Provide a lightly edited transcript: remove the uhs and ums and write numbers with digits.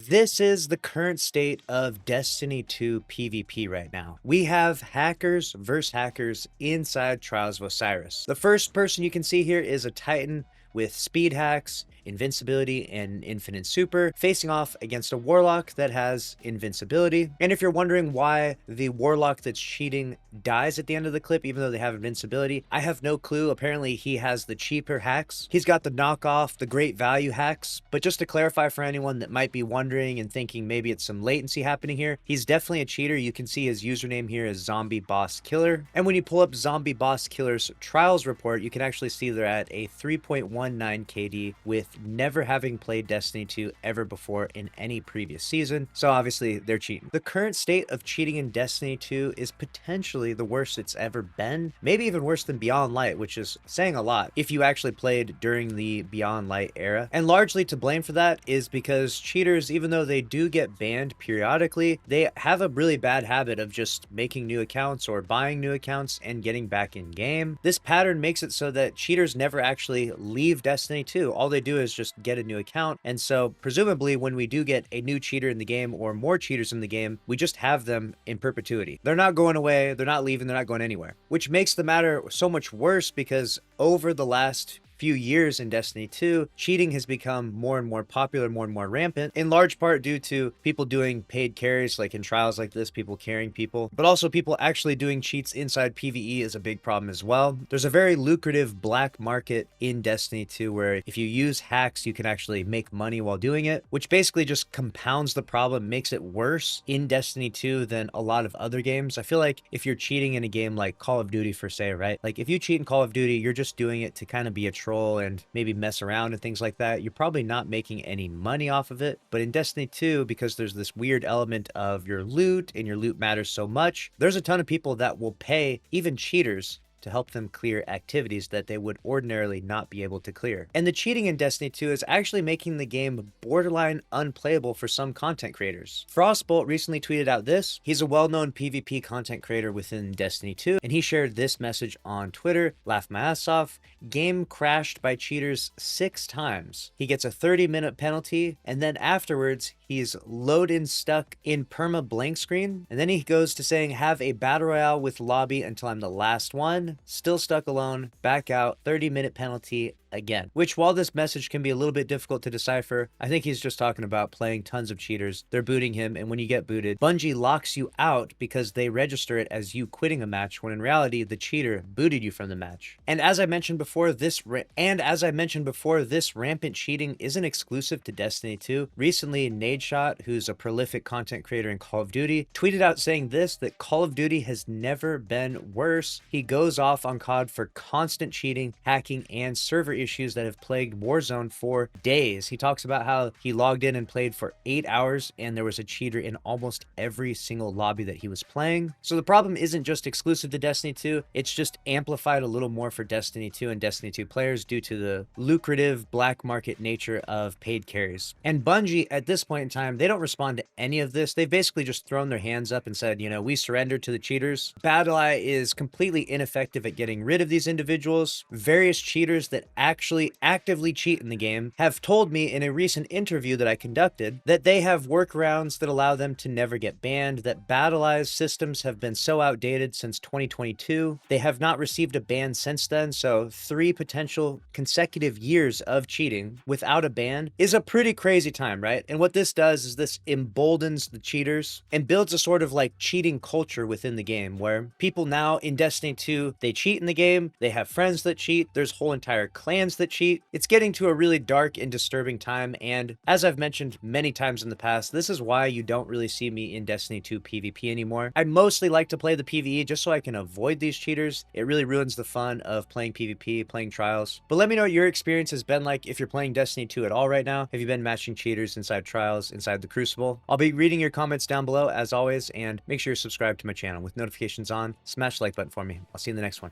This is the current state of Destiny 2 PvP right now. We have hackers versus hackers inside Trials of Osiris. The first person you can see here is a Titan with speed hacks, invincibility, and infinite super, facing off against a warlock that has invincibility. And if you're wondering why the warlock that's cheating dies at the end of the clip, even though they have invincibility, I have no clue. Apparently he has the cheaper hacks. He's got the knockoff, the great value hacks. But just to clarify for anyone that might be wondering and thinking maybe it's some latency happening here, he's definitely a cheater. You can see his username here is Zombie Boss Killer. And when you pull up Zombie Boss Killer's trials report, you can actually see they're at a 3.19 KD with never having played Destiny 2 ever before in any previous season. So obviously they're cheating. The current state of cheating in Destiny 2 is potentially the worst it's ever been. Maybe even worse than Beyond Light, which is saying a lot if you actually played during the Beyond Light era. And largely to blame for that is because cheaters, even though they do get banned periodically, they have a really bad habit of just making new accounts or buying new accounts and getting back in game. This pattern makes it so that cheaters never actually leave Destiny 2. All they do is just get a new account. And so presumably when we do get a new cheater in the game or more cheaters in the game, we just have them in perpetuity. They're not going away, they're not leaving, they're not going anywhere, which makes the matter so much worse because over the last few years in Destiny 2, cheating has become more and more popular, more and more rampant, in large part due to people doing paid carries, like in trials like this, people carrying people, but also people actually doing cheats inside PvE is a big problem as well. There's a very lucrative black market in Destiny 2 where if you use hacks, you can actually make money while doing it, which basically just compounds the problem, makes it worse in Destiny 2 than a lot of other games. I feel like if you're cheating in a game like Call of Duty for say, right? Like if you cheat in Call of Duty, you're just doing it to kind of be a troll and maybe mess around and things like that. You're probably not making any money off of it. But in Destiny 2, because there's this weird element of your loot and your loot matters so much, there's a ton of people that will pay even cheaters to help them clear activities that they would ordinarily not be able to clear. And the cheating in Destiny 2 is actually making the game borderline unplayable for some content creators. Frostbolt recently tweeted out this. He's a well-known PvP content creator within Destiny 2, and he shared this message on Twitter. Laugh my ass off. Game crashed by cheaters 6 times. He gets a 30-minute penalty, and then afterwards, he's load-in stuck in perma blank screen. And then he goes to saying, have a battle royale with lobby until I'm the last one. Still stuck alone, back out, 30-minute penalty again. Which, while this message can be a little bit difficult to decipher, I think he's just talking about playing tons of cheaters. They're booting him, and when you get booted, Bungie locks you out because they register it as you quitting a match, when in reality, the cheater booted you from the match. And as I mentioned before, this rampant cheating isn't exclusive to Destiny 2. Recently, Nadeshot, who's a prolific content creator in Call of Duty, tweeted out saying this, that Call of Duty has never been worse. He goes off on COD for constant cheating, hacking, and server issues that have plagued Warzone for days. He talks about how he logged in and played for 8 hours and there was a cheater in almost every single lobby that he was playing. So the problem isn't just exclusive to Destiny 2, it's just amplified a little more for Destiny 2 and Destiny 2 players due to the lucrative black market nature of paid carries. And Bungie, at this point in time, they don't respond to any of this. They've basically just thrown their hands up and said, you know, we surrender to the cheaters. BattlEye is completely ineffective at getting rid of these individuals. Various cheaters that actually actively cheat in the game have told me in a recent interview that I conducted that they have workarounds that allow them to never get banned, that BattlEye's systems have been so outdated since 2022. They have not received a ban since then, so 3 potential consecutive years of cheating without a ban is a pretty crazy time, right? And what this does is this emboldens the cheaters and builds a sort of like cheating culture within the game where people now in Destiny 2, they cheat in the game, they have friends that cheat, there's whole entire clans that cheat. It's getting to a really dark and disturbing time, and as I've mentioned many times in the past, this is why you don't really see me in Destiny 2 PvP anymore. I mostly like to play the PvE just so I can avoid these cheaters. It really ruins the fun of playing PvP, playing trials. But let me know what your experience has been like if you're playing Destiny 2 at all right now. Have you been matching cheaters inside trials, inside the Crucible? I'll be reading your comments down below as always, and make sure you're subscribed to my channel with notifications on. Smash the like button for me. I'll see you in the next one.